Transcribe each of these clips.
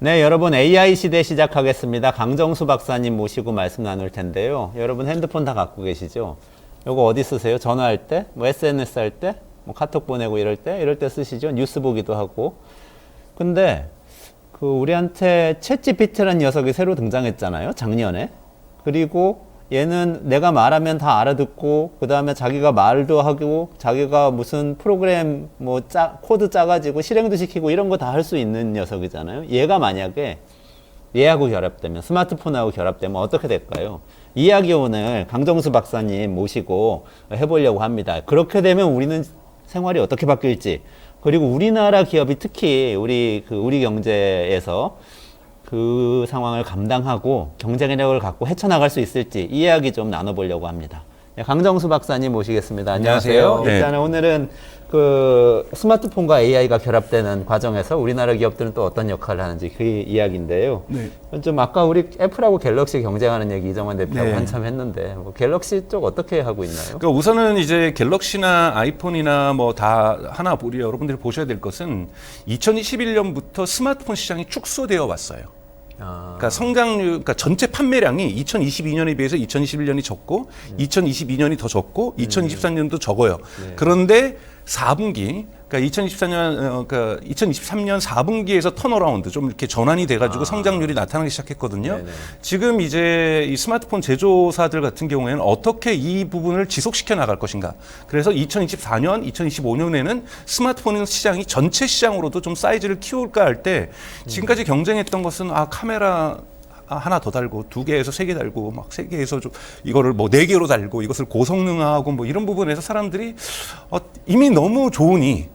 네, 여러분 AI 시대 시작하겠습니다. 강정수 박사님 모시고 말씀 나눌 텐데요. 여러분 핸드폰 다 갖고 계시죠? 요거 어디 쓰세요? 전화할 때? 뭐 SNS 할 때? 뭐 카톡 보내고 이럴 때 쓰시죠? 뉴스 보기도 하고. 근데 그 우리한테 챗GPT라는 녀석이 새로 등장했잖아요. 작년에. 그리고 얘는 내가 말하면 다 알아듣고 그 다음에 자기가 말도 하고 자기가 무슨 프로그램 뭐 코드 짜가지고 실행도 시키고 이런 거 다 할 수 있는 녀석이잖아요. 얘가 만약에 얘하고 결합되면 스마트폰하고 결합되면 어떻게 될까요? 이야기 오늘 강정수 박사님 모시고 해보려고 합니다. 그렇게 되면 우리는 생활이 어떻게 바뀔지, 그리고 우리나라 기업이 특히 우리 경제에서 그 상황을 감당하고 경쟁력을 갖고 헤쳐나갈 수 있을지 이 이야기 좀 나눠보려고 합니다. 네, 강정수 박사님 모시겠습니다. 안녕하세요. 네. 일단은 오늘은 그 스마트폰과 AI가 결합되는 과정에서 우리나라 기업들은 또 어떤 역할을 하는지 그 이야기인데요. 네. 좀 아까 우리 애플하고 갤럭시 경쟁하는 얘기 이정환 대표하고 네. 한참 했는데 뭐 갤럭시 쪽 어떻게 하고 있나요? 그러니까 우선은 이제 갤럭시나 아이폰이나 뭐 다 하나 우리 여러분들이 보셔야 될 것은 2021년부터 스마트폰 시장이 축소되어 왔어요. 그러니까 성장률, 그러니까 전체 판매량이 2022년에 비해서 2021년이 적고 2022년이 더 적고 2023년도 적어요. 네. 그런데 4분기, 그러니까 2023년 4분기에서 턴어라운드 좀 이렇게 전환이 돼가지고 성장률이 나타나기 시작했거든요. 네네. 지금 이제 이 스마트폰 제조사들 같은 경우에는 어떻게 이 부분을 지속시켜 나갈 것인가. 그래서 2024년, 2025년에는 스마트폰 시장이 전체 시장으로도 좀 사이즈를 키울까 할 때 지금까지 경쟁했던 것은 카메라 하나 더 달고 2개에서 3개 달고 막 3개에서 좀 이거를 뭐 4개로 달고 이것을 고성능화하고 뭐 이런 부분에서 사람들이 이미 너무 좋으니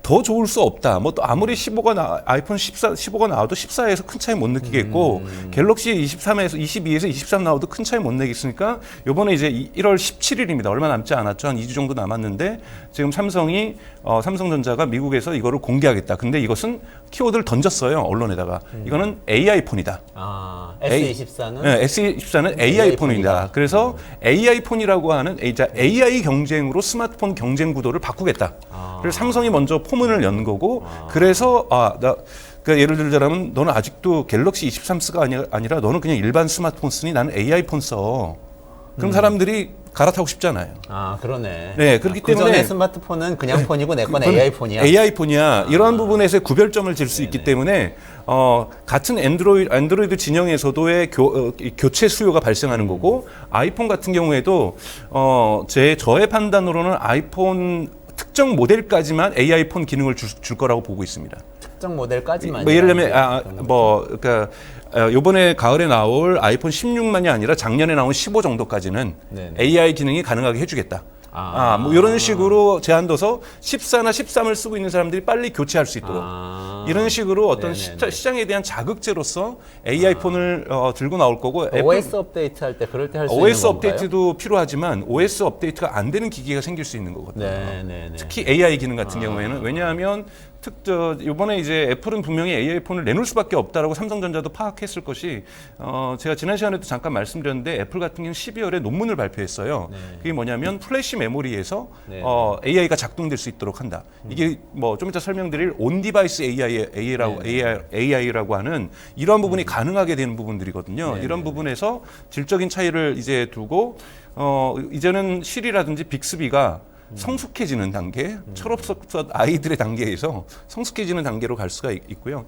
더 좋을 수 없다. 뭐 또 아무리 15가 아이폰 15가 나와도 14에서 큰 차이 못 느끼겠고 갤럭시 23에서 22에서 23 나와도 큰 차이 못 내겠으니까 요번에 이제 1월 17일입니다. 얼마 남지 않았죠. 한 2주 정도 남았는데 지금 삼성전자가 미국에서 이거를 공개하겠다. 근데 이것은 키워드를 던졌어요. 언론에다가. 이거는 AI 폰이다. S24는? 네, S24는 AI 폰이다. 그래서 AI 폰이라고 하는 AI 경쟁으로 스마트폰 경쟁 구도를 바꾸겠다. 그래서 삼성이 먼저 포문을 연 거고, 그래서 그러니까 예를 들자면 너는 아직도 갤럭시 23 쓰가 아니라 너는 그냥 일반 스마트폰 쓰니 나는 AI 폰 써. 그럼 사람들이 갈아타고 싶잖아요. 그러네. 네, 그렇기 때문에 그전에 스마트폰은 그냥 폰이고 내 건 AI 폰이야. AI 폰이야. 이러한 부분에서 구별점을 질 수 있기 때문에 같은 안드로이드 진영에서도의 교체 수요가 발생하는 거고, 아이폰 같은 경우에도 저의 판단으로는 아이폰 특정 모델까지만 AI 폰 기능을 줄 거라고 보고 있습니다. 특정 모델까지만. 뭐 예를 들면 그러니까 요번에 가을에 나올 아이폰 16만이 아니라 작년에 나온 15 정도까지는 네네. AI 기능이 가능하게 해주겠다. 뭐 이런 식으로 제한둬서 14나 13을 쓰고 있는 사람들이 빨리 교체할 수 있도록 이런 식으로 어떤 시장에 대한 자극제로서 AI 폰을 들고 나올 거고, OS 업데이트 할 때 그럴 때 할 수 있는 OS 건가요? 업데이트도 필요하지만 OS 업데이트가 안 되는 기기가 생길 수 있는 거거든요. 네. 특히 AI 기능 같은 경우에는. 왜냐하면 이번에 이제 애플은 분명히 AI 폰을 내놓을 수밖에 없다라고 삼성전자도 파악했을 것이, 제가 지난 시간에도 잠깐 말씀드렸는데 애플 같은 경우는 12월에 논문을 발표했어요. 그게 뭐냐면 플래시 메모리에서 AI가 작동될 수 있도록 한다. 이게 뭐 좀 이따 설명드릴 온 디바이스 AI라고 하는 이러한 부분이 가능하게 되는 부분들이거든요. 이런 부분에서 질적인 차이를 이제 두고 이제는 실이라든지 빅스비가 성숙해지는 단계, 철없었던 아이들의 단계에서 성숙해지는 단계로 갈 수가 있고요.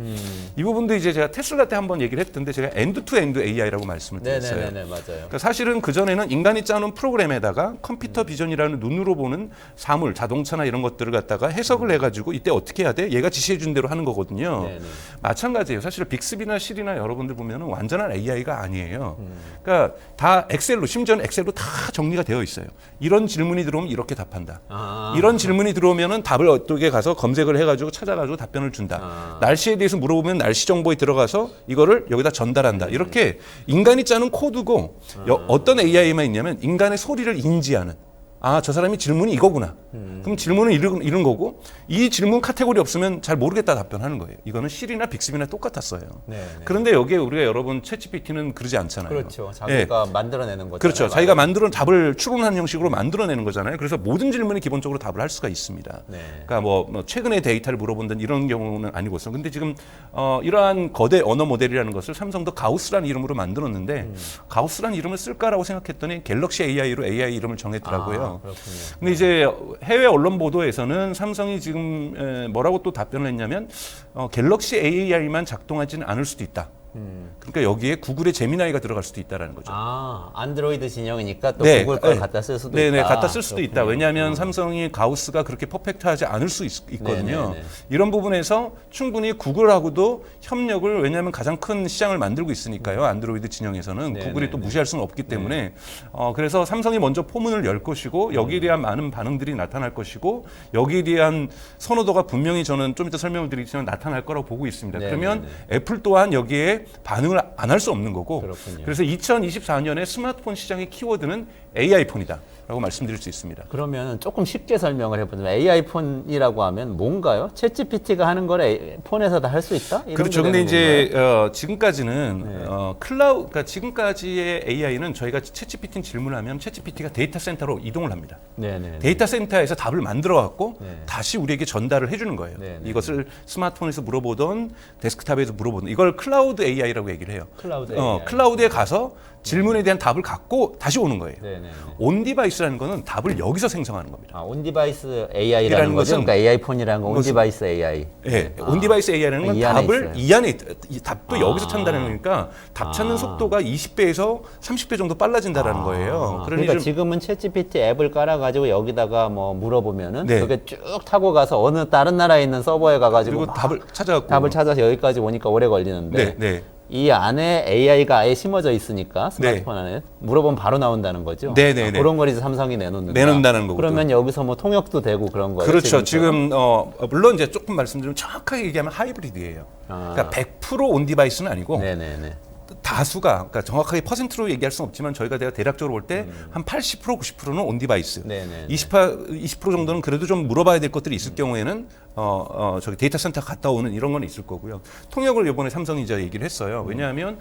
이 부분도 이제 제가 테슬라 때 한번 얘기를 했던데 제가 엔드-투-엔드 AI라고 말씀을 드렸어요. 네네네, 맞아요. 그러니까 사실은 그전에는 인간이 짜놓은 프로그램에다가 컴퓨터 비전이라는 눈으로 보는 사물, 자동차나 이런 것들을 갖다가 해석을 해가지고 이때 어떻게 해야 돼? 얘가 지시해 준 대로 하는 거거든요. 네네. 마찬가지예요. 사실 빅스비나 실이나 여러분들 보면은 완전한 AI가 아니에요. 그러니까 다 엑셀로, 심지어는 엑셀로 다 정리가 되어 있어요. 이런 질문이 들어오면 이렇게 답한다. 이런 질문이 들어오면은 답을 어떻게 가서 검색을 해가지고 찾아가지고 답변을 준다. 날씨에 대해서 물어보면 날씨 정보에 들어가서 이거를 여기다 전달한다. 이렇게 인간이 짜는 코드고 어떤 AI만 있냐면 인간의 소리를 인지하는. 아, 저 사람이 질문이 이거구나. 그럼 질문은 이런 거고 이 질문 카테고리 없으면 잘 모르겠다 답변하는 거예요. 이거는 실이나 빅스비나 똑같았어요. 네. 그런데 여기에 우리가 여러분 챗GPT는 그러지 않잖아요. 그렇죠. 자기가 만들어내는 거죠. 그렇죠. 자기가 만들어 답을 추론하는 형식으로 만들어내는 거잖아요. 그래서 모든 질문에 기본적으로 답을 할 수가 있습니다. 네. 그러니까 뭐 최근에 데이터를 물어본다는 이런 경우는 아니고서. 근데 지금 이러한 거대 언어 모델이라는 것을 삼성도 가우스라는 이름으로 만들었는데 가우스라는 이름을 쓸까라고 생각했더니 갤럭시 AI로 AI 이름을 정했더라고요. 그렇군요. 근데 이제 해외 언론 보도에서는 삼성이 지금 뭐라고 또 답변을 했냐면 갤럭시 AI만 작동하지는 않을 수도 있다. 그러니까 여기에 구글의 제미나이가 들어갈 수도 있다라는 거죠. 아, 안드로이드 진영이니까 또 네, 구글 걸 네. 갖다 쓸 수도 네네, 있다. 갖다 쓸 수도 있다. 그렇군요. 왜냐하면 삼성이 가우스가 그렇게 퍼펙트하지 않을 수 있거든요. 네네네. 이런 부분에서 충분히 구글하고도 협력을, 왜냐하면 가장 큰 시장을 만들고 있으니까요. 안드로이드 진영에서는 네네네. 구글이 또 무시할 수는 없기 때문에 그래서 삼성이 먼저 포문을 열 것이고 여기에 대한 많은 반응들이 나타날 것이고 여기에 대한 선호도가 분명히 저는 좀 이따 설명을 드리겠지만 나타날 거라고 보고 있습니다. 네네네. 그러면 애플 또한 여기에 반응을 안 할 수 없는 거고 그렇군요. 그래서 2024년에 스마트폰 시장의 키워드는 AI 폰이다라고 말씀드릴 수 있습니다. 그러면 조금 쉽게 설명을 해보자면 AI 폰이라고 하면 뭔가요? 챗GPT가 하는 걸 폰에서 다 할 수 있다? 이런 그렇죠. 게 근데 되는 이제 건가요? 지금까지는 네. 그러니까 지금까지의 AI는 저희가 챗GPT 질문하면 챗GPT가 데이터 센터로 이동을 합니다. 네네. 데이터 센터에서 답을 만들어 갖고 네. 다시 우리에게 전달을 해주는 거예요. 네, 네. 이것을 스마트폰에서 물어보던 데스크탑에서 물어보던 이걸 클라우드 AI라고 얘기를 해요. 클라우드 AI. 클라우드에 가서 질문에 대한 답을 갖고 다시 오는 거예요. 네네. 온 디바이스라는 거는 답을 여기서 생성하는 겁니다. 아, 온디바이스 AI라는 이라는 거죠? 것은 그러니까 AI 폰이라는 건 것은- 온디바이스 AI. 예, 온디바이스 AI라는 건 이 안에 답을 있어요. 이 안에 이 답도 아. 여기서 찾는다는 거니까 답 찾는 속도가 20배에서 30배 정도 빨라진다라는 거예요. 그러니까 좀- 지금은 챗GPT 앱을 깔아가지고 여기다가 뭐 물어보면은 네. 그게 쭉 타고 가서 어느 다른 나라에 있는 서버에 가가지고 그리고 막 답을 찾아갖고 답을 찾아서 여기까지 오니까 오래 걸리는데 네, 네. 이 안에 AI가 아예 심어져 있으니까 스마트폰 네. 안에 물어보면 바로 나온다는 거죠. 네, 네, 네. 그런 걸 이제 삼성이 내놓는다. 내놓는다는 거고요. 그러면 여기서 뭐 통역도 되고 그런 거예요. 그렇죠. 지금처럼? 지금 물론 이제 조금 말씀드리면 정확하게 얘기하면 하이브리드예요. 아. 그러니까 100% 온 디바이스는 아니고 네네네. 다수가, 그러니까 정확하게 퍼센트로 얘기할 수는 없지만 저희가 대략적으로 볼 때 한 80% 90%는 온 디바이스, 네네네. 20% 정도는 그래도 좀 물어봐야 될 것들이 있을 경우에는 저기 데이터 센터 갔다 오는 이런 건 있을 거고요. 통역을 이번에 삼성이 이제 얘기를 했어요. 왜냐하면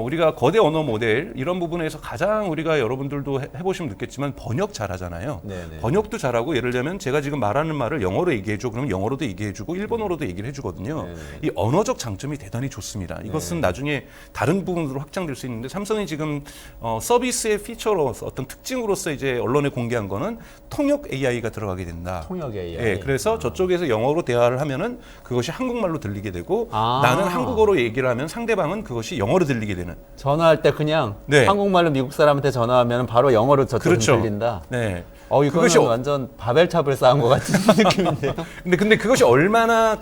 우리가 거대 언어 모델 이런 부분에서 가장 우리가 여러분들도 해보시면 느꼈지만 번역 잘하잖아요. 네네. 번역도 잘하고 예를 들면 제가 지금 말하는 말을 영어로 얘기해줘 그러면 영어로도 얘기해주고 일본어로도 얘기를 해주거든요. 네네. 이 언어적 장점이 대단히 좋습니다. 이것은 나중에 다른 부분으로 확장될 수 있는데 삼성이 지금 서비스의 피처로서 어떤 특징으로서 이제 언론에 공개한 거는 통역 AI가 들어가게 된다. 통역 AI. 예, 그래서 저쪽에서 영어로 대화를 하면은 그것이 한국말로 들리게 되고 아. 나는 한국어로 얘기를 하면 상대방은 그것이 영어로 들리게 되는. 전화할 때 그냥 네. 한국말로 미국 사람한테 전화하면 바로 영어로 저쪽은 그렇죠. 들린다. 네. 이거는 그것이 완전 바벨탑을 쌓은 것 같은 느낌인데요. 근데 그것이 얼마나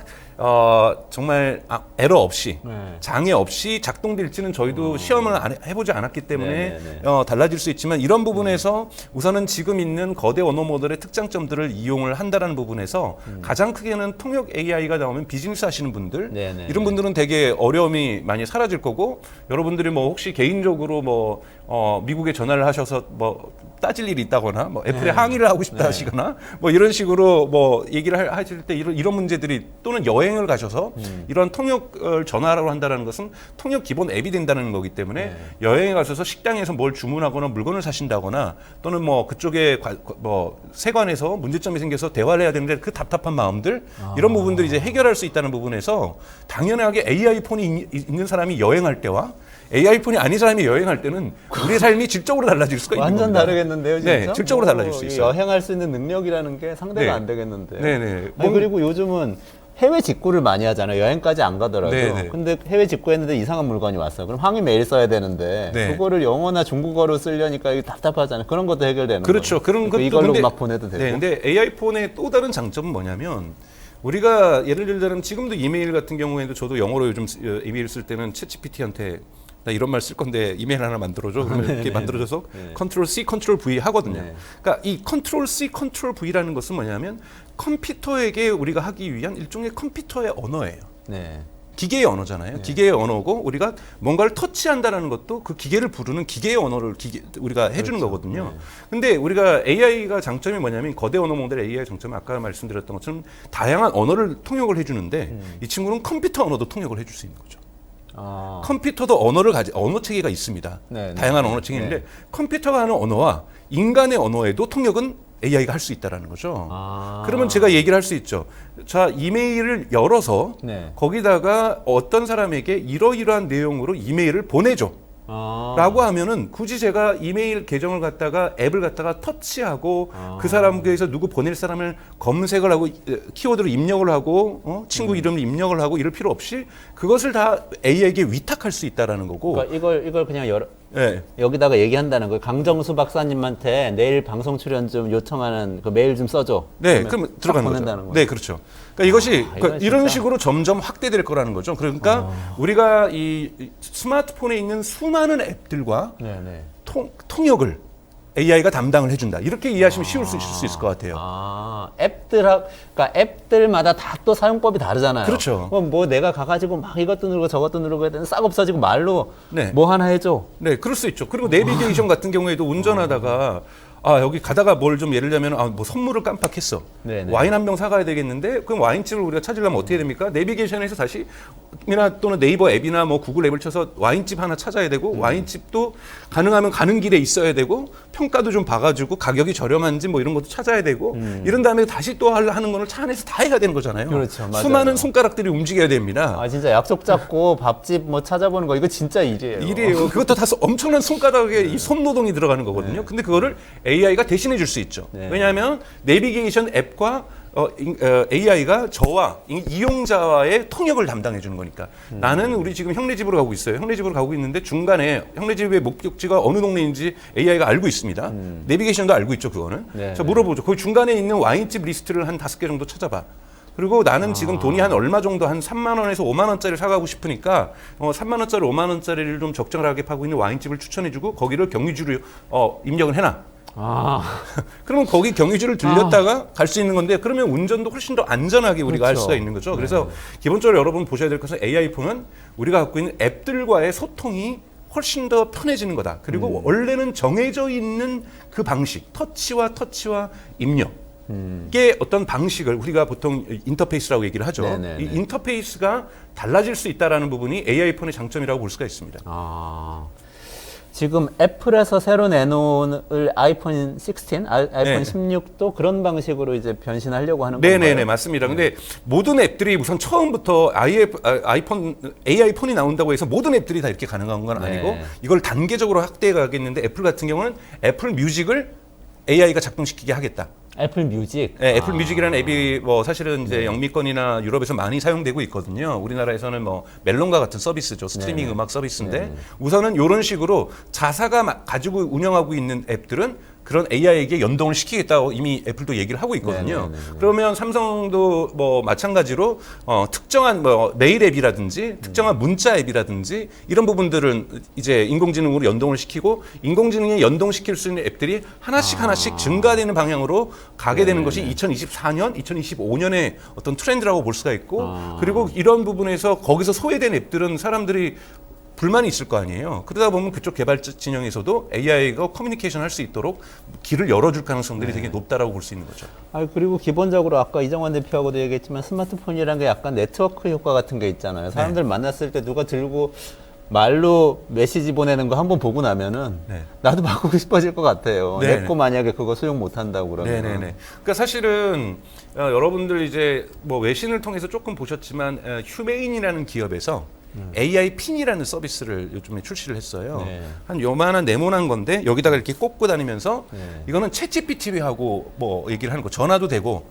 정말 에러 없이 네. 장애 없이 작동될지는 저희도 시험을 해보지 않았기 때문에 네네네. 달라질 수 있지만 이런 부분에서 우선은 지금 있는 거대 언어 모델의 특장점들을 이용을 한다라는 부분에서 가장 크게는 통역 AI가 나오면 비즈니스 하시는 분들 네네네. 이런 분들은 되게 어려움이 많이 사라질 거고 여러분들이 뭐 혹시 개인적으로 뭐 미국에 전화를 하셔서 뭐 따질 일이 있다거나 뭐 애플에 항의를 하고 싶다 하시거나 뭐 이런 식으로 뭐 얘기를 하실 때 이런 문제들이 또는 여행을 가셔서 이런 통역을 전화로 한다는 것은 통역 기본 앱이 된다는 거기 때문에 여행에 가셔서 식당에서 뭘 주문하거나 물건을 사신다거나 또는 뭐 그쪽에 뭐 세관에서 문제점이 생겨서 대화를 해야 되는데 그 답답한 마음들 이런 부분들이 이제 해결할 수 있다는 부분에서 당연하게 AI 폰이 있는 사람이 여행할 때와 AI 폰이 아닌 사람이 여행할 때는 우리의 삶이 질적으로 달라질 수가 있는 완전 겁니다. 다르겠는데요, 진짜? 네, 질적으로 달라질 수 있어요. 여행할 수 있는 능력이라는 게 상대가 네. 안 되겠는데요. 네네. 아니, 그리고 요즘은 해외 직구를 많이 하잖아요. 여행까지 안 가더라도. 네네. 근데 해외 직구했는데 이상한 물건이 왔어요. 그럼 항의 메일 써야 되는데 네. 그거를 영어나 중국어로 쓰려니까 이게 답답하잖아요. 그런 것도 해결되는 그렇죠. 거예요. 그런 것도 이걸로 근데- 막 보내도 되고. 네, 근데 AI 폰의 또 다른 장점은 뭐냐면 우리가 예를 들자면 지금도 이메일 같은 경우에도 저도 영어로 요즘 이메일 쓸 때는 챗GPT한테 나 이런 말 쓸 건데 이메일 하나 만들어줘. 그러면 이렇게 만들어줘서 컨트롤 C, 컨트롤 V 하거든요. 네. 그러니까 이 컨트롤 C, 컨트롤 V라는 것은 뭐냐면 컴퓨터에게 우리가 하기 위한 일종의 컴퓨터의 언어예요. 네. 기계의 언어잖아요. 기계의 언어고 우리가 뭔가를 터치한다는 것도 그 기계를 부르는 기계의 언어를 우리가 해주는 거거든요. 근데 우리가 AI가 장점이 뭐냐면 거대 언어 모델 AI의 장점은 아까 말씀드렸던 것처럼 다양한 언어를 통역을 해주는데 이 친구는 컴퓨터 언어도 통역을 해줄 수 있는 거죠. 컴퓨터도 언어 체계가 있습니다. 다양한 언어 체계인데 컴퓨터가 하는 언어와 인간의 언어에도 통역은 AI가 할 수 있다라는 거죠. 그러면 제가 얘기를 할 수 있죠. 자, 이메일을 열어서 거기다가 어떤 사람에게 이러이러한 내용으로 이메일을 보내줘. 라고 하면은 굳이 제가 이메일 계정을 갖다가 앱을 갖다가 터치하고 그 사람에게서 누구 보낼 사람을 검색을 하고 키워드로 입력을 하고 친구 이름을 입력을 하고 이럴 필요 없이 그것을 다 AI에게 위탁할 수 있다라는 거고. 그러니까 이걸 그냥 여기다가 얘기한다는 거예요. 강정수 박사님한테 내일 방송 출연 좀 요청하는 그 메일 좀 써줘. 네, 그럼 들어가는 거죠. 네, 그렇죠. 그러니까 이것이 이런 식으로 점점 확대될 거라는 거죠. 그러니까 우리가 이 스마트폰에 있는 수많은 앱들과 통역을 AI가 담당을 해준다. 이렇게 이해하시면 쉬울 수 있을 것 같아요. 그러니까 앱들마다 다 또 사용법이 다르잖아요. 그렇죠. 그럼 뭐 내가 가가지고 막 이것도 누르고 저것도 누르고 해야 싹 없어지고 말로 뭐 하나 해줘. 네, 그럴 수 있죠. 그리고 내비게이션 같은 경우에도 운전하다가 여기 가다가 뭘 좀 예를 들면 뭐 선물을 깜빡했어. 와인 한 병 사가야 되겠는데 그럼 와인집을 우리가 찾으려면 어떻게 됩니까? 내비게이션에서 다시 또는 네이버 앱이나 뭐 구글 앱을 쳐서 와인집 하나 찾아야 되고 와인집도 가능하면 가는 길에 있어야 되고 평가도 좀 봐가지고 가격이 저렴한지 뭐 이런 것도 찾아야 되고 이런 다음에 다시 또 하는 거를 차 안에서 다 해야 되는 거잖아요. 그렇죠, 맞아요. 수많은 손가락들이 움직여야 됩니다. 진짜 약속 잡고 밥집 뭐 찾아보는 거 이거 진짜 일이에요. 그것도 다 엄청난 손가락에 이 손노동이 들어가는 거거든요. 근데 그거를 AI가 대신해 줄 수 있죠. 왜냐하면 내비게이션 앱과 AI가 저와 이용자와의 통역을 담당해 주는 거니까. 나는 우리 지금 형네 집으로 가고 있어요. 형네 집으로 가고 있는데 중간에 형네 집의 목적지가 어느 동네인지 AI가 알고 있습니다. 내비게이션도 알고 있죠, 그거는. 자, 물어보죠. 거기 중간에 있는 와인집 리스트를 한 5개 정도 찾아봐. 그리고 나는 지금 돈이 한 얼마 정도 한 3만 원에서 5만 원짜리를 사가고 싶으니까 3만 원짜리, 5만 원짜리를 좀 적절하게 파고 있는 와인집을 추천해주고 거기를 경유주로 입력을 해놔. 그러면 거기 경유지를 들렸다가 갈 수 있는 건데 그러면 운전도 훨씬 더 안전하게 우리가 할 수가 있는 거죠. 그래서 기본적으로 여러분 보셔야 될 것은 AI 폰은 우리가 갖고 있는 앱들과의 소통이 훨씬 더 편해지는 거다. 그리고 원래는 정해져 있는 그 방식, 터치와 입력. 게 어떤 방식을 우리가 보통 인터페이스라고 얘기를 하죠. 이 인터페이스가 달라질 수 있다는 부분이 AI 폰의 장점이라고 볼 수가 있습니다. 지금 애플에서 새로 내놓은 아이폰 16, 아이폰 16도 그런 방식으로 이제 변신하려고 하는 건가요? 네네네, 맞습니다. 근데 모든 앱들이 우선 처음부터 AI 폰이 나온다고 해서 모든 앱들이 다 이렇게 가능한 건 아니고 이걸 단계적으로 확대해 가겠는데 애플 같은 경우는 애플 뮤직을 AI가 작동시키게 하겠다. 애플 뮤직? 네, 애플 뮤직이라는 앱이 뭐 사실은 이제 영미권이나 유럽에서 많이 사용되고 있거든요. 우리나라에서는 뭐 멜론과 같은 서비스죠. 스트리밍 음악 서비스인데 우선은 이런 식으로 자사가 가지고 운영하고 있는 앱들은 그런 AI에게 연동을 시키겠다고 이미 애플도 얘기를 하고 있거든요. 그러면 삼성도 뭐 마찬가지로 특정한 뭐 메일 앱이라든지 특정한 문자 앱이라든지 이런 부분들은 이제 인공지능으로 연동을 시키고 인공지능에 연동시킬 수 있는 앱들이 하나씩 증가되는 방향으로 가게 되는 것이 2024년, 2025년의 어떤 트렌드라고 볼 수가 있고 그리고 이런 부분에서 거기서 소외된 앱들은 사람들이 불만이 있을 거 아니에요. 그러다 보면 그쪽 개발 진영에서도 AI가 커뮤니케이션 할 수 있도록 길을 열어줄 가능성들이 되게 높다라고 볼 수 있는 거죠. 그리고 기본적으로 아까 이정환 대표하고도 얘기했지만 스마트폰이라는 게 약간 네트워크 효과 같은 게 있잖아요. 사람들 만났을 때 누가 들고 말로 메시지 보내는 거 한번 보고 나면은 나도 바꾸고 싶어질 것 같아요. 내 거 만약에 그거 수용 못 한다고 그러면. 그러니까 사실은 여러분들 이제 뭐 외신을 통해서 조금 보셨지만 휴메인이라는 기업에서 AI 핀이라는 서비스를 요즘에 출시를 했어요. 한 요만한 네모난 건데 여기다가 이렇게 꽂고 다니면서 이거는 챗GPT하고 뭐 얘기를 하는 거 전화도 되고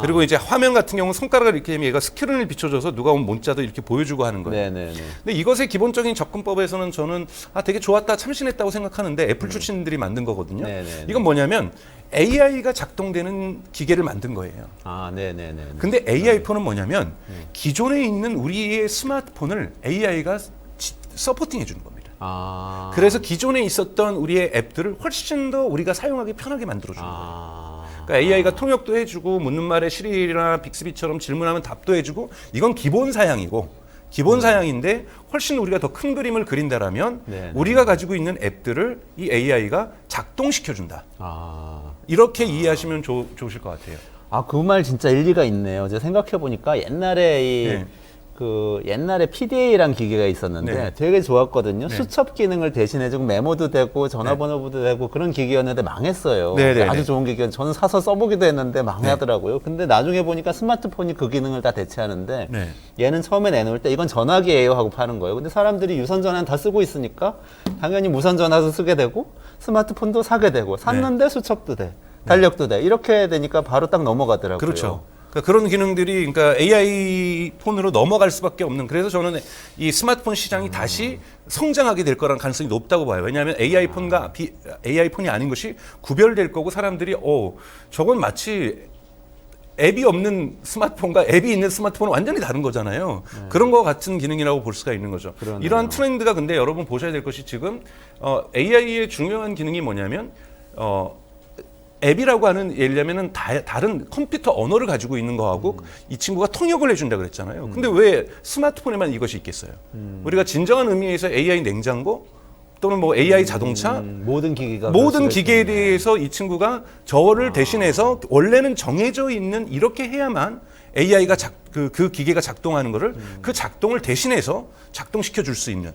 그리고 이제 화면 같은 경우는 손가락을 이렇게 하면 얘가 스크린을 비춰줘서 누가 온 문자도 이렇게 보여주고 하는 거예요. 근데 이것의 기본적인 접근법에서는 저는 되게 좋았다 참신했다고 생각하는데 애플 출신들이 만든 거거든요. 이건 뭐냐면 AI가 작동되는 기계를 만든 거예요. 근데 AI 폰은 뭐냐면 기존에 있는 우리의 스마트폰을 AI가 서포팅 해주는 겁니다. 그래서 기존에 있었던 우리의 앱들을 훨씬 더 우리가 사용하기 편하게 만들어주는 거예요. 그러니까 AI가 통역도 해주고 묻는 말에 시리나 빅스비처럼 질문하면 답도 해주고 이건 기본 사양이고 기본 사양인데 훨씬 우리가 더 큰 그림을 그린다라면 네. 우리가 가지고 있는 앱들을 이 AI가 작동시켜준다. 아. 이렇게 이해하시면 좋으실 것 같아요. 아, 그 말 진짜 일리가 있네요. 제가 생각해 보니까 옛날에 네. 옛날에 PDA란 기계가 있었는데 네. 되게 좋았거든요. 네. 수첩 기능을 대신해주고 메모도 되고 전화번호도 되고 그런 기계였는데 망했어요. 네, 네, 아주 네. 좋은 기계. 저는 사서 써보기도 했는데 망하더라고요. 근데 나중에 보니까 스마트폰이 그 기능을 다 대체하는데 네. 얘는 처음에 내놓을 때 이건 전화기예요 하고 파는 거예요. 근데 사람들이 유선 전화는 다 쓰고 있으니까 당연히 무선 전화도 쓰게 되고 스마트폰도 사게 되고 샀는데 수첩도 돼. 달력도 돼. 이렇게 되니까 바로 딱 넘어가더라고요. 그렇죠. 그러니까 그런 기능들이 그러니까 AI 폰으로 넘어갈 수밖에 없는, 그래서 저는 이 스마트폰 시장이 다시 성장하게 될 거라는 가능성이 높다고 봐요. 왜냐하면 AI 폰과 AI 폰이 아닌 것이 구별될 거고, 사람들이 저건 마치 앱이 없는 스마트폰과 앱이 있는 스마트폰은 완전히 다른 거잖아요. 그런 거 같은 기능이라고 볼 수가 있는 거죠. 그러네요. 이러한 트렌드가, 근데 여러분 보셔야 될 것이, 지금 AI의 중요한 기능이 뭐냐면 앱이라고 하는, 예를 들면은 다른 컴퓨터 언어를 가지고 있는 거하고 이 친구가 통역을 해준다 그랬잖아요. 근데 왜 스마트폰에만 이것이 있겠어요? 우리가 진정한 의미에서 AI 냉장고 또는 뭐 AI 자동차, 모든 기기가 모든 기계에 대해서 이 친구가 저를 대신해서 원래는 정해져 있는, 이렇게 해야만 AI가 그 기계가 작동하는 거를 그 작동을 대신해서 작동시켜 줄 수 있는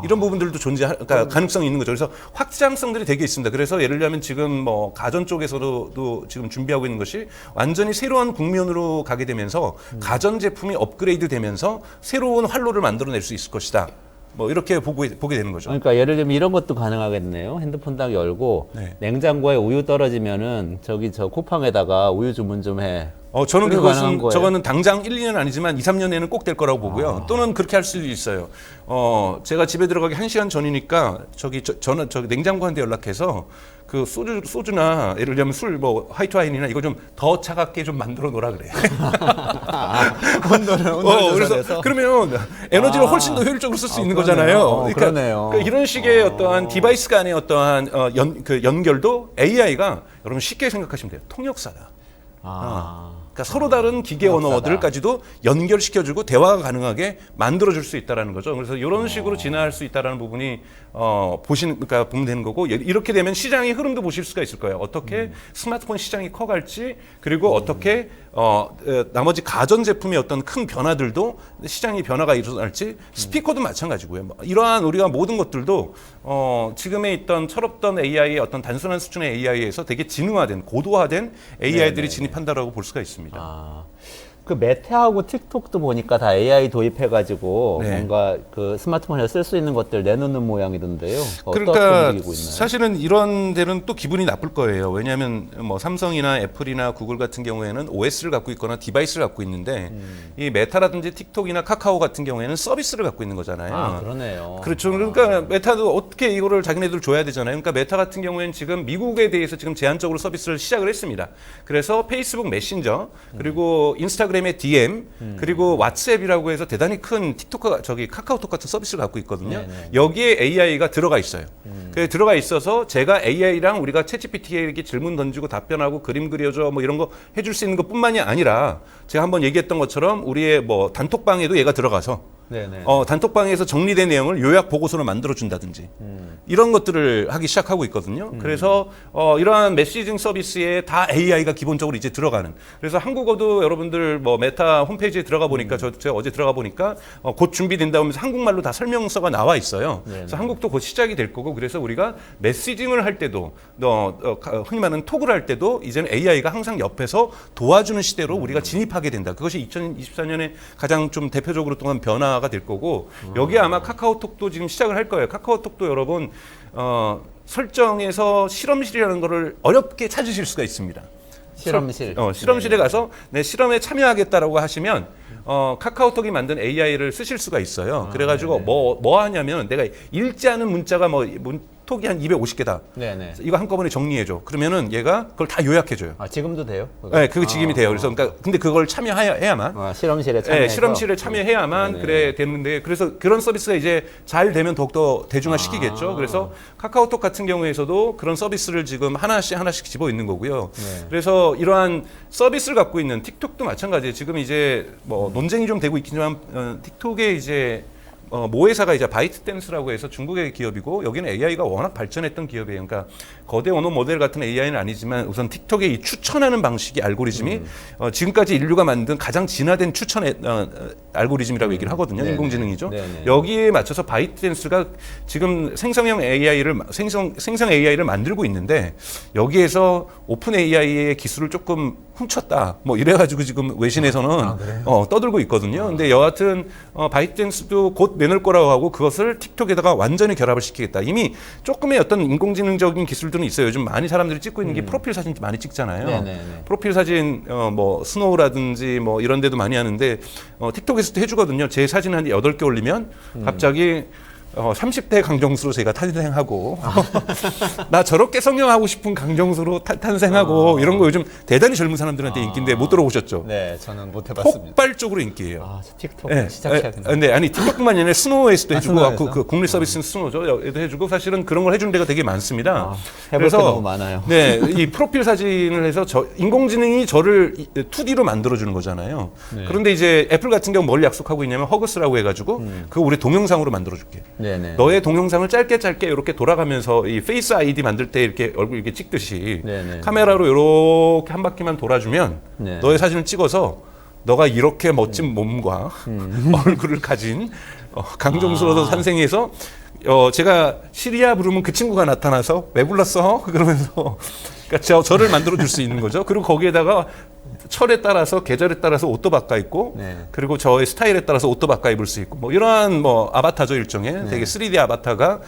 이런 부분들도 그러니까 가능성이 있는 거죠. 그래서 확장성들이 되게 있습니다. 그래서 예를 들면 지금 뭐 가전 쪽에서도 지금 준비하고 있는 것이 완전히 새로운 국면으로 가게 되면서 가전 제품이 업그레이드 되면서 새로운 활로를 만들어낼 수 있을 것이다. 뭐 이렇게 보게 되는 거죠. 그러니까 예를 들면 이런 것도 가능하겠네요. 핸드폰 딱 열고 네. 냉장고에 우유 떨어지면은 저기 저 쿠팡에다가 우유 주문 좀 해. 저는 그게 가능한 거예요? 저거는 당장 1, 2년 아니지만 2, 3년에는 꼭 될 거라고 보고요. 또는 그렇게 할 수도 있어요. 제가 집에 들어가기 1시간 전이니까 저는 냉장고 한 대 연락해서 그 소주나 예를 들면 술, 뭐 화이트 와인이나 이거 좀 더 차갑게 좀 만들어 놓으라 그래. 온도를 그래서 조절해서. 그러면 에너지를 훨씬 더 효율적으로 쓸 수 있는 거잖아요. 그러네요. 그러니까 이런 식의 어떠한 디바이스 간의 어떠한 연결도 AI가 여러분 쉽게 생각하시면 돼요. 통역사다. 그러니까 서로 다른 기계 언어들까지도 연결시켜주고 대화가 가능하게 만들어줄 수 있다라는 거죠. 그래서 이런 식으로 진화할 수 있다라는 부분이 그러니까 보면 되는 거고, 이렇게 되면 시장의 흐름도 보실 수가 있을 거예요. 어떻게 스마트폰 시장이 커갈지, 그리고 어떻게 나머지 가전 제품의 어떤 큰 변화들도 시장의 변화가 일어날지, 스피커도 마찬가지고요. 이러한 우리가 모든 것들도 지금에 있던 철없던 AI의 어떤 단순한 수준의 AI에서 되게 지능화된, 고도화된 AI들이 진입한다라고 볼 수가 있습니다. 그 메타하고 틱톡도 보니까 다 AI 도입해가지고 네. 뭔가 그 스마트폰에 쓸 수 있는 것들 내놓는 모양이던데요. 어떻게 그러니까 움직이고 있나요? 사실은 이런 데는 또 기분이 나쁠 거예요. 왜냐하면 뭐 삼성이나 애플이나 구글 같은 경우에는 OS를 갖고 있거나 디바이스를 갖고 있는데 이 메타라든지 틱톡이나 카카오 같은 경우에는 서비스를 갖고 있는 거잖아요. 그러네요. 그렇죠. 그러니까 메타도 어떻게 이거를 자기네들 줘야 되잖아요. 그러니까 메타 같은 경우에는 지금 미국에 대해서 지금 제한적으로 서비스를 시작을 했습니다. 그래서 페이스북 메신저, 그리고 인스타그램의 DM, 그리고 왓츠앱이라고 해서 대단히 큰 카카오톡 같은 서비스를 갖고 있거든요. 네네. 여기에 AI가 들어가 있어요. 들어가 있어서 제가 AI랑 우리가 챗GPT에게 질문 던지고 답변하고 그림 그려줘 뭐 이런 거 해줄 수 있는 것뿐만이 아니라, 제가 한번 얘기했던 것처럼 우리의 뭐 단톡방에도 얘가 들어가서 네네. 단톡방에서 정리된 내용을 요약 보고서로 만들어 준다든지 이런 것들을 하기 시작하고 있거든요. 그래서 이러한 메시징 서비스에 다 AI가 기본적으로 이제 들어가는. 그래서 한국어도 여러분들 뭐 메타 홈페이지에 들어가 보니까 제가 어제 들어가 보니까 곧 준비된다 하면서 한국말로 다 설명서가 나와 있어요. 그래서 한국도 곧 시작이 될 거고, 그래서 우리가 메시징을 할 때도 흔히 말하는 톡을 할 때도 이제는 AI가 항상 옆에서 도와주는 시대로 우리가 진입하게 된다. 그것이 2024년에 가장 좀 대표적으로 동안 변화가 될 거고, 여기에 아마 카카오톡도 지금 시작을 할 거예요. 카카오톡도 여러분 설정에서 실험실이라는 거를 어렵게 찾으실 수가 있습니다. 실험실. 실험실에 가서 내 실험에 참여하겠다라고 하시면 카카오톡이 만든 AI를 쓰실 수가 있어요. 그래가지고 뭐 하냐면, 내가 읽지 않은 문자가 톡 카톡이 한 250개다. 네네. 이거 한꺼번에 정리해줘. 그러면은 얘가 그걸 다 요약해줘요. 아, 지금도 돼요? 그거? 네, 그거 지금이 돼요. 그래서 그러니까 근데 그걸 참여해야만. 실험실에 참여해서. 네, 실험실에 참여해야만 네네. 그래 되는데 그래서 그런 서비스가 이제 잘 되면 더욱더 대중화시키겠죠. 그래서 카카오톡 같은 경우에서도 그런 서비스를 지금 하나씩 집어 있는 거고요. 네. 그래서 이러한 서비스를 갖고 있는 틱톡도 마찬가지예요. 지금 이제 뭐 논쟁이 좀 되고 있지만 틱톡에 이제 모 회사가 이제 바이트댄스라고 해서 중국의 기업이고 여기는 AI가 워낙 발전했던 기업이에요. 그러니까 거대 언어 모델 같은 AI는 아니지만 우선 틱톡의 이 추천하는 방식이 알고리즘이 지금까지 인류가 만든 가장 진화된 추천 알고리즘이라고 얘기를 하거든요. 네네. 인공지능이죠. 네네. 여기에 맞춰서 바이트댄스가 지금 생성 AI를 만들고 있는데 여기에서 오픈 AI의 기술을 조금 훔쳤다. 뭐 이래가지고 지금 외신에서는 떠들고 있거든요. 근데 여하튼 바이트댄스도 곧 내놓을 거라고 하고 그것을 틱톡에다가 완전히 결합을 시키겠다. 이미 조금의 어떤 인공지능적인 기술들은 있어요. 요즘 많이 사람들이 찍고 있는 게 프로필 사진 많이 찍잖아요. 네네네. 프로필 사진 뭐 스노우라든지 뭐 이런 데도 많이 하는데 틱톡에서도 해주거든요. 제 사진 한 8개 올리면 갑자기 30대 강정수로 제가 탄생하고 나 저렇게 성형하고 싶은 강정수로 탄생하고 이런 거 요즘 대단히 젊은 사람들한테 인기인데 못 들어보셨죠? 네, 저는 못 해봤습니다. 폭발적으로 인기예요. 아, 저 틱톡 네, 시작해야겠네. 근데 아니 틱톡뿐만 아니라 스노우에서도 해주고 스노우에서? 그 국내 서비스는 스노우죠. 얘도 해주고 사실은 그런 걸 해주는 데가 되게 많습니다. 해볼 게 너무 많아요. 네, 이 프로필 사진을 해서 인공지능이 저를 2D로 만들어주는 거잖아요. 네. 그런데 이제 애플 같은 경우 뭘 약속하고 있냐면 허그스라고 해가지고 그거 우리 동영상으로 만들어줄게. 네네. 너의 동영상을 짧게 이렇게 돌아가면서 이 페이스 아이디 만들 때 이렇게 얼굴 이렇게 찍듯이 네네. 카메라로 이렇게 한 바퀴만 돌아주면 네. 너의 사진을 찍어서 너가 이렇게 멋진 몸과 얼굴을 가진 강정수로서 탄생해서 제가 시리아 부르면 그 친구가 나타나서 왜 불렀어? 그러면서 그러니까 저를 만들어 줄 수 있는 거죠. 그리고 거기에다가 철에 따라서 계절에 따라서 옷도 바꿔 입고 네. 그리고 저의 스타일에 따라서 옷도 바꿔 입을 수 있고 뭐 이러한 뭐 아바타죠 일종의 되게 3D 아바타가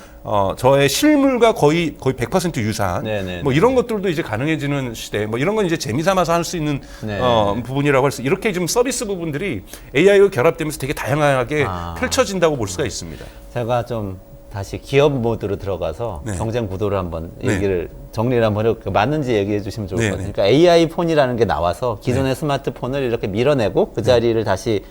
저의 실물과 거의 100% 유사한 네네. 뭐 이런 것들도 이제 가능해지는 시대 뭐 이런 건 이제 재미삼아서 할 수 있는 네. 부분이라고 할 수 이렇게 지금 서비스 부분들이 AI와 결합되면서 되게 다양하게 펼쳐진다고 볼 수가 있습니다. 제가 좀 다시 기업 모드로 들어가서 네. 경쟁 구도를 한번 네. 얘기를 정리를 한번 해볼게요. 맞는지 얘기해 주시면 좋을 네, 것 같아요. 네. 그러니까 AI 폰이라는 게 나와서 기존의 스마트폰을 이렇게 밀어내고 그 자리를 다시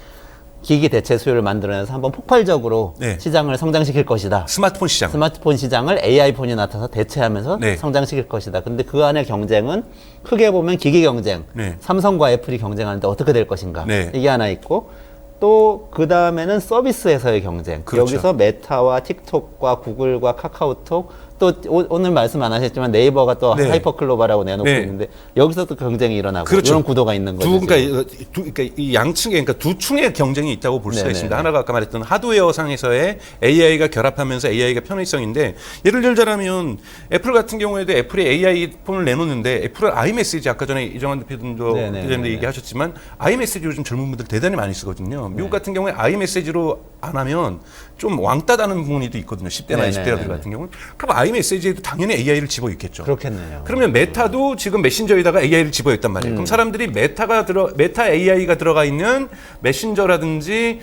기기 대체 수요를 만들어내서 한번 폭발적으로 네. 시장을 성장시킬 것이다. 스마트폰 시장. 스마트폰 시장을 AI 폰이 나타나서 대체하면서 네. 성장시킬 것이다. 근데 그 안에 경쟁은 크게 보면 기기 경쟁, 네. 삼성과 애플이 경쟁하는데 어떻게 될 것인가. 네. 이게 하나 있고 또 그 다음에는 서비스에서의 경쟁. 그렇죠. 여기서 메타와 틱톡과 구글과 카카오톡 또 오늘 말씀 안 하셨지만 네이버가 또 네. 하이퍼클로바라고 내놓고 네. 있는데 여기서 또 경쟁이 일어나고 그렇죠. 이런 구도가 있는 거죠. 그러니까 이 양측에 그러니까 두 충의 경쟁이 있다고 볼 수가 네네네. 있습니다. 하나가 아까 말했던 하드웨어 상에서의 AI가 결합하면서 AI가 편의성인데 예를 들자면 애플 같은 경우에도 애플이 AI 폰을 내놓는데 애플은 아이메시지 아까 전에 이정환 대표님도 네네네네. 얘기하셨지만 아이메시지 요즘 젊은 분들 대단히 많이 쓰거든요. 미국 네. 같은 경우에 아이메시지로 안 하면 좀 왕따다는 부분이 있거든요. 10대나 네네네네. 20대들 같은 경우는. 그럼 아이메시지에도 당연히 AI를 집어넣겠죠. 그렇겠네요. 그러면 메타도 지금 메신저에다가 AI를 집어넣었단 말이에요. 그럼 사람들이 메타 AI가 들어가 있는 메신저라든지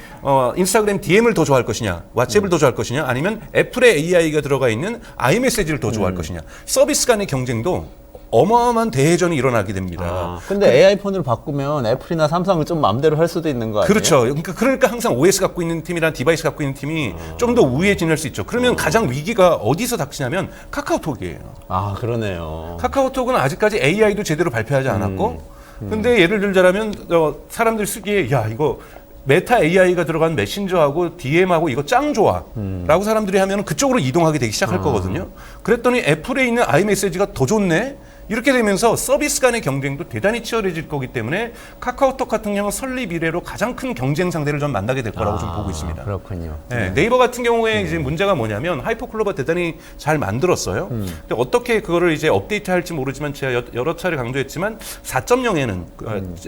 인스타그램 DM을 더 좋아할 것이냐, 왓츠앱을 더 좋아할 것이냐, 아니면 애플의 AI가 들어가 있는 아이메시지를 더 좋아할 것이냐. 서비스 간의 경쟁도 어마어마한 대회전이 일어나게 됩니다. 근데 AI 폰으로 바꾸면 애플이나 삼성을 좀 마음대로 할 수도 있는 거 아니에요? 그렇죠. 그러니까 항상 OS 갖고 있는 팀이랑 디바이스 갖고 있는 팀이 좀 더 우위에 지낼 수 있죠. 그러면 가장 위기가 어디서 닥치냐면 카카오톡이에요. 아, 그러네요. 카카오톡은 아직까지 AI도 제대로 발표하지 않았고, 근데 예를 들자면 사람들 쓰기에 야 이거 메타 AI가 들어간 메신저하고 DM하고 이거 짱 좋아 라고 사람들이 하면 그쪽으로 이동하게 되기 시작할 거거든요. 그랬더니 애플에 있는 아이메시지가 더 좋네. 이렇게 되면서 서비스 간의 경쟁도 대단히 치열해질 거기 때문에 카카오톡 같은 경우는 설립 이래로 가장 큰 경쟁 상대를 좀 만나게 될 거라고 좀 보고 있습니다. 그렇군요. 네, 네이버 같은 경우에 이제 문제가 뭐냐면 하이퍼클로바 대단히 잘 만들었어요. 근데 어떻게 그거를 이제 업데이트할지 모르지만 제가 여러 차례 강조했지만 4.0에는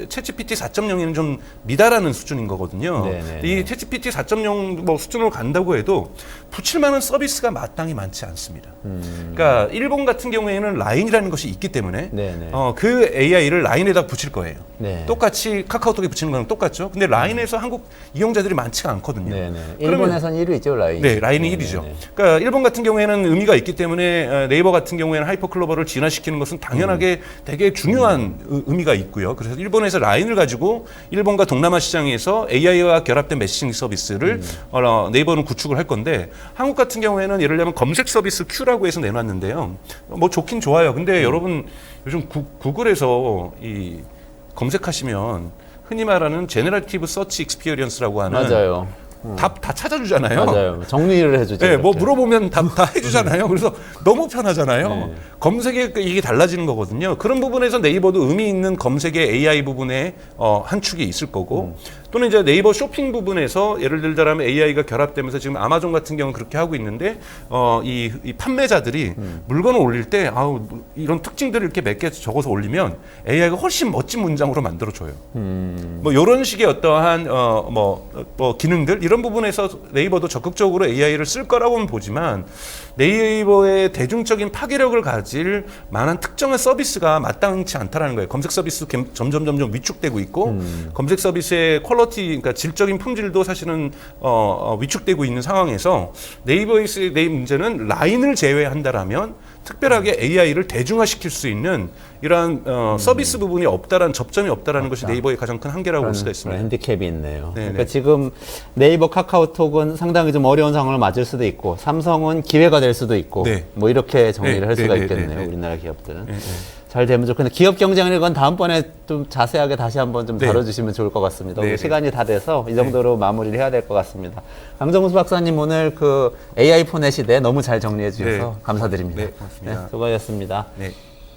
챗GPT 4.0에는 좀 미달하는 수준인 거거든요. 네네. 이 챗GPT 4.0 뭐 수준으로 간다고 해도 붙일 만한 서비스가 마땅히 많지 않습니다. 그러니까 일본 같은 경우에는 라인이라는 것이 있기 때문에 네네. 그 AI를 라인에다 붙일 거예요. 네. 똑같이 카카오톡에 붙이는 거랑 똑같죠. 근데 라인에서 한국 이용자들이 많지가 않거든요. 네네. 그러면 일본에선 1위죠, 라인. 네, 라인이 1위죠. 그러니까 일본 같은 경우에는 의미가 있기 때문에 네이버 같은 경우에는 하이퍼클로버를 진화시키는 것은 당연하게 되게 중요한 의미가 있고요. 그래서 일본에서 라인을 가지고 일본과 동남아 시장에서 AI와 결합된 메시징 서비스를 네이버는 구축을 할 건데 한국 같은 경우에는 예를 들면 검색 서비스 Q라고 해서 내놨는데요. 뭐 좋긴 좋아요. 근데 여러분 요즘 구글에서 이 검색하시면 흔히 말하는 제너러티브 서치 익스피리언스라고 하는 맞아요. 답 다 찾아주잖아요. 맞아요. 정리를 해주죠. 네, 뭐 이렇게. 물어보면 답 다 해주잖아요. 그래서 너무 편하잖아요. 네. 검색에 이게 달라지는 거거든요. 그런 부분에서 네이버도 의미 있는 검색의 AI 부분에 한 축이 있을 거고 또는 이제 네이버 쇼핑 부분에서 예를 들자면 AI가 결합되면서 지금 아마존 같은 경우는 그렇게 하고 있는데 이 판매자들이 물건을 올릴 때 이런 특징들을 이렇게 몇 개 적어서 올리면 AI가 훨씬 멋진 문장으로 만들어줘요. 뭐 이런 식의 어떠한 뭐 기능들 이런 부분에서 네이버도 적극적으로 AI를 쓸 거라고는 보지만 네이버의 대중적인 파괴력을 가질 만한 특정한 서비스가 마땅치 않다라는 거예요. 검색 서비스 점점 위축되고 있고 검색 서비스의 퀄리티, 그러니까 질적인 품질도 사실은 위축되고 있는 상황에서 네이버의 문제는 라인을 제외한다라면 특별하게 AI를 대중화시킬 수 있는 이러한 서비스 부분이 없다라는 접점이 없다라는 것이 네이버의 가장 큰 한계라고 볼 수가 있습니다. 핸디캡이 있네요. 네네. 그러니까 지금 네이버, 카카오톡은 상당히 좀 어려운 상황을 맞을 수도 있고 삼성은 기회가 될 수도 있고 네. 뭐 이렇게 정리를 네, 할 수가 네, 있겠네요. 네, 네. 우리나라 기업들은. 네, 네. 잘 되면 좋겠는데 기업 경쟁을 건 다음번에 좀 자세하게 다시 한번 좀 네. 다뤄주시면 좋을 것 같습니다. 네, 오늘 네. 시간이 다 돼서 이 정도로 마무리를 해야 될 것 같습니다. 강정수 박사님 오늘 그 AI 폰의 시대 너무 잘 정리해 주셔서 네. 감사드립니다. 네, 고맙습니다. 수고하셨습니다. 네.